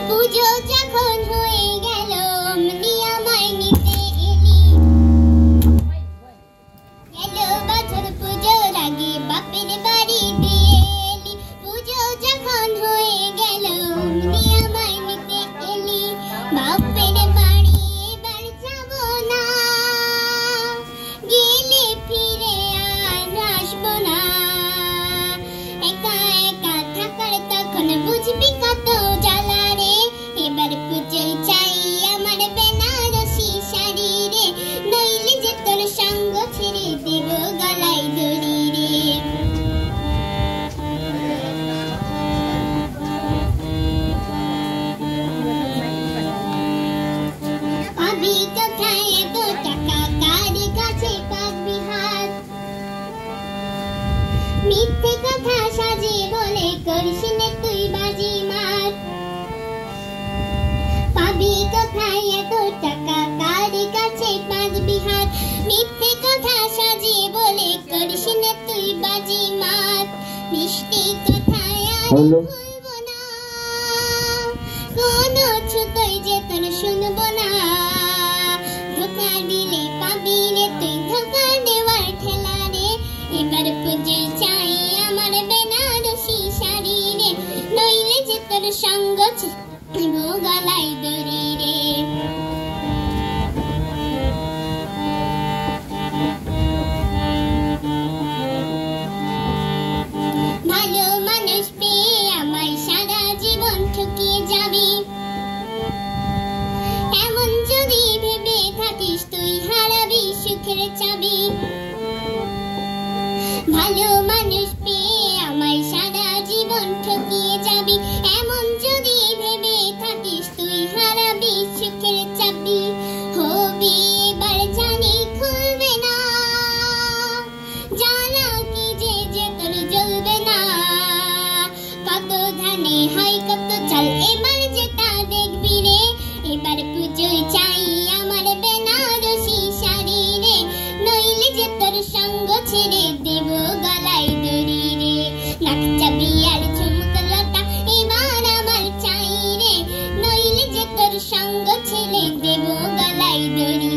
পুজো যখন হয়ে গেল অমনি আমায় নিতে এলি। গেল বছর পুজোর আগে বাপের বাড়ি দিয়ে এলি। পুজো যখন হয়ে গেল অমনি আমায় নিতে এলি। বাপের বাড়ি এবার যাব না, গেলে ফিরে আর আসবো না। একা একা থাকার তখন বুঝবি কত জ্বালা রে। এবার পুজোয় চাই আমার বেনারসি শাড়ি রে, নইলে যে তোর সঙ্গ ছেড়ে দেব গলায় দড়ি রে। পাবি কোথায় এত টাকা, কার কাছে পাবি হাত? মিথ্যে কথা সাজিয়ে বলে করিস নে তুই বাজি মার। পাবি কোথায় এত টাকা, কার কাছে পাবি হাত? মিথ্যে কথা সাজিয়ে বলে করিস নে তুই বাজি মার। মিষ্টি কথায় আর ভুলবো না, কোনো ছুতোই যে তোর শুনবো না। ধোকা দিলে পাবি রে তুই ধোকা দেওয়ার ঠেলা রে। এবার পুজো চাই আমার বেনারসি শাড়ি রে, নইলে যে তোর সঙ্গ ছেড়ে গলায় দড়ি রে। ভালো মানুষ পেয়ে আমায় সারা জীবন ঠকিয়ে যাবি, এমন যদি ভেবে থাকিস তুই হারাবি সুখের চাবি। ভালো মানুষ পেয়ে আমায় সারা জীবন ঠকিয়ে যাবি, এমন যদি ভেবে থাকিস তুই হারাবি সুখের চাবি। হবি এবার জানি খুলবে না, জ্বালা কি যে তোর জ্বলবে না। কত ধানে হয় কত চাল, এবার যেটা দেখবি রে। এবার পুজোয় চাই আমার বেনারসি শাড়ি রে, নইলে যে তোর সঙ্গ ছেড়ে দেব গলায় দড়ি রে। নাক চাবি আর ঝুমকলতা এবার আমার চাই রে, নইলে যে তোর সঙ্গ ছেড়ে দেব গলায় দড়ি।